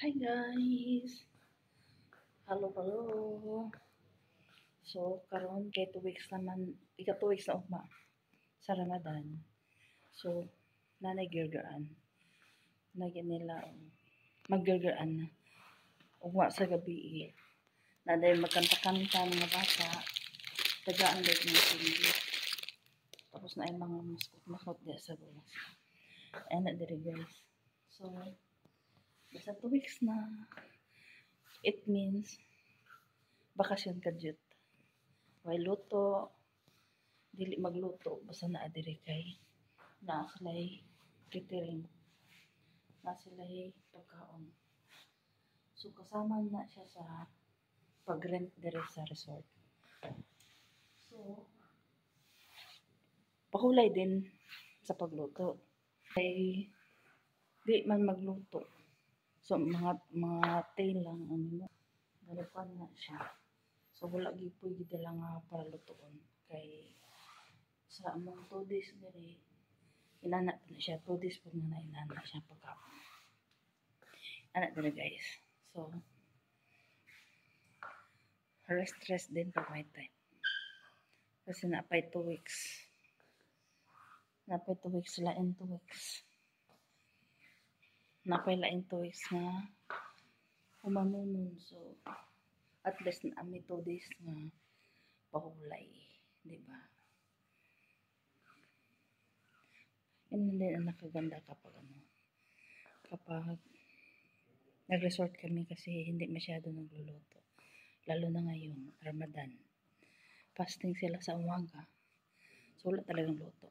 Hi guys! Hello, hello! So, karon kay 2 weeks naman, ika 2 weeks na ugma sa Ramadan. So, nanay girgaan. Nagyan nila maggirgaan na. Ugma sa gabi. Nanay magkanta-kanta mga bata. Tagaan like mga sindi. Tapos na ay mga maskot-maskot diya sa bulas. Ayan na diri guys. So, basta 2 weeks na. It means bakasyon ka jud. Way luto, dili magluto basta naa diri kay naa sila'y catering, naa sila'y pagkaon. So kasama na siya sa pag-rent diri sa resort. So pahulay din sa pagluto. Kay di man magluto. So mga tail lang ang mo. Dalapan na siya. So wala gipoy gid lang para lutoon kay sa among 2 days diri inana na siya 2 days pud na inana siya pagkaon. Ana diri guys. So rest din pag may time. Kasi napay 2 weeks. Napay 2 weeks lain 2 weeks. Napay lain 2 weeks nga umamunon. So at least na ami 2 days nga pahulay, di ba? Yun din ang nakaganda kapag nag-resort kami kasi hindi masyado nagluluto. Lalo na ngayon, Ramadan. Fasting sila sa umaga. So wala talagang luto.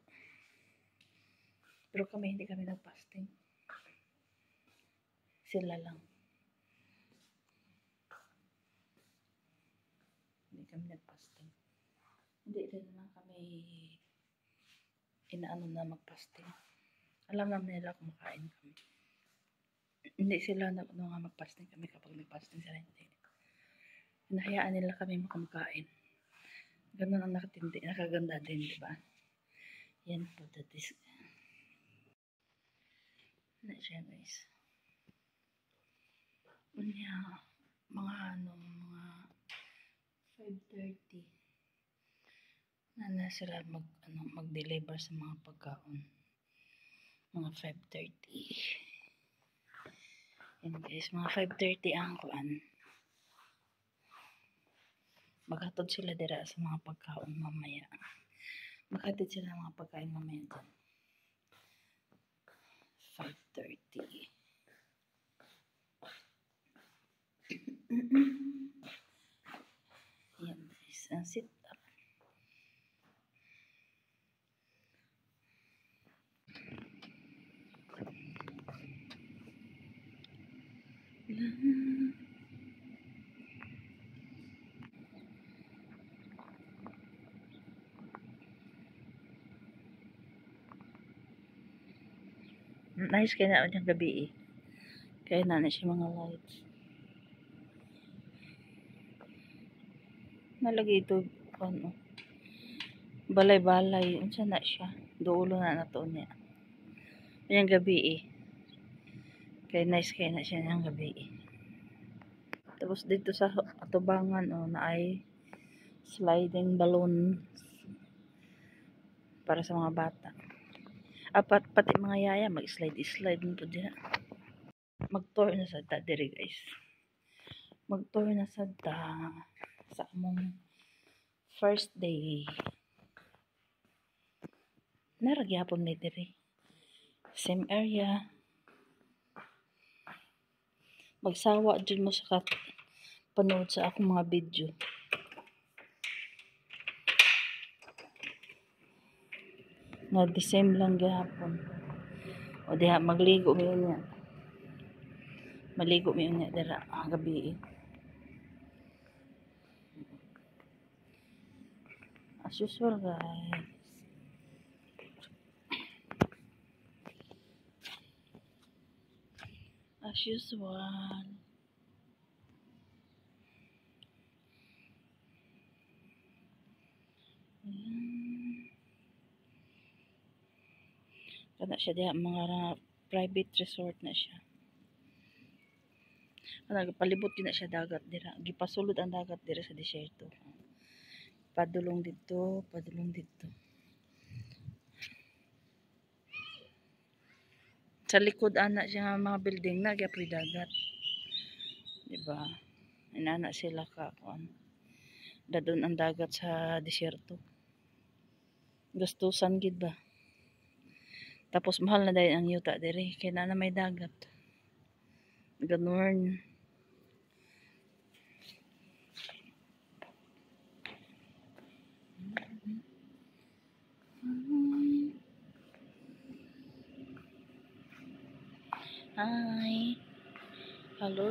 Pero kami hindi kami nag-fasting. Sila lang. Hindi kami nag-fasting. Hindi rin lang kami inaano na mag-fasting. Alam naman nila kung makain kami. Hindi sila mag-fasting kami kapag nag-fasting sila hindi. Hinahayaan nila kami makamakain. Ganun ang nakaganda din, di ba? Yan po, that is na siya guys. Unya, mga 5:30 na sila mag-deliver sa mga pagkaon. Mga 5:30. Yan guys, mga 5:30 ang kuan. Maghatod sila dira sa mga pagkaon mamaya. Maghatid sila ng mga pagkain mamaya dyan. 5:30. Yan guys, ang sit up. Nice kaya na yung gabi eh. Kaya na siya mga lights. Nalagay ito ano. Balay-balay. Unsa na siya. Duulo na nato niya. Yung gabi eh. Kaya nice kaya na siya yung gabi eh. Tapos dito sa atubangan na ay sliding balloon para sa mga bata. Pati mga yaya mag-slide po dyan. Mag-tour na sa ta diri guys. Mag-tour na sa ta sa among first day. Naragyapon ni diri. Same area. Magsawa dyan mo sa panood sa akong mga video. Na the same lang gihapon. O diha magligo mi niya. Maligo mi niya dira gabi eh. As usual guys. As usual. Kana siya diha mga private resort na siya. Nagpalibot yun na siya dagat dira. Gipasulod ang dagat dira sa disyerto. Padulong dito, padulong dito. Sa likod ana siya nga mga building na gyapon dagat. Diba? Inana sila ka kuan. Dadon ang dagat sa disyerto. Gastusan gid ba? Tapos mahal na dahil ang yuta diri kay na may dagat. Ganun. Hi. Hello.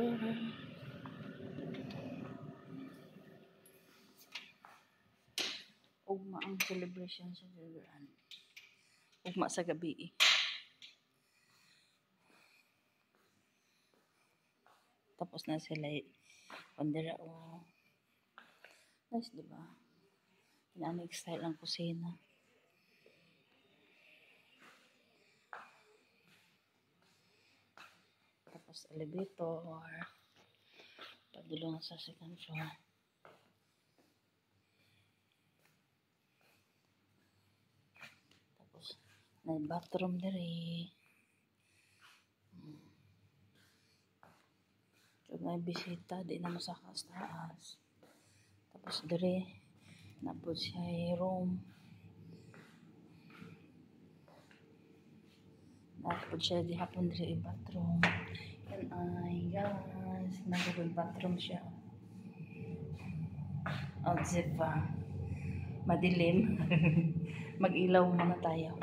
Ugma ang celebration sa Gagaran. Ugma sa gabi eh. Tapos na sila pandira o. Nice, diba? Pinanig style ang kusina. Tapos elevator. Padulong sa second floor. Tapos may bathroom diri. Kung may bisita, di na masakas taas. Tapos diri, napod siya room. Napod siya di hapon diri bathroom. Yan ay guys, nagawin bathroom siya. O, diba? Madilim. Mag-ilaw muna tayo.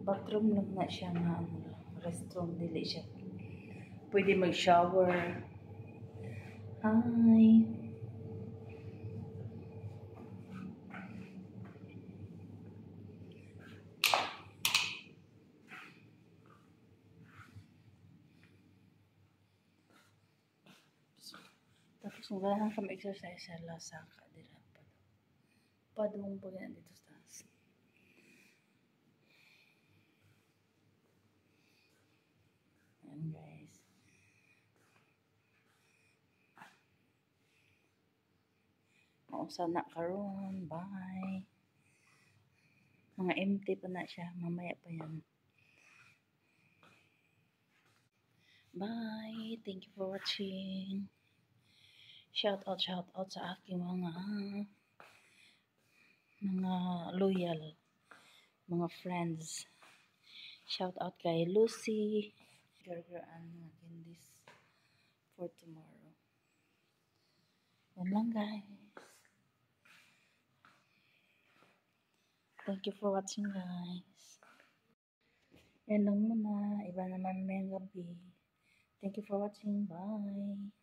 Bathroom lang na siya nga restroom, dili siya. Pwede mag-shower. Hi. Tapos wala kami exercise sa Lasaka dira pa. Padung pa ganyan dito sa taas. Ayan guys. Mausa na karon. Bye. Mga empty pa na siya. Mamaya pa yan. Bye. Thank you for watching. Shout out sa aking mga loyal, mga friends. Shout out kay Lucy. Gagaran mga candies for tomorrow. Yan lang guys. Thank you for watching guys. Yan lang muna. Iba naman may gabi. Thank you for watching. Bye.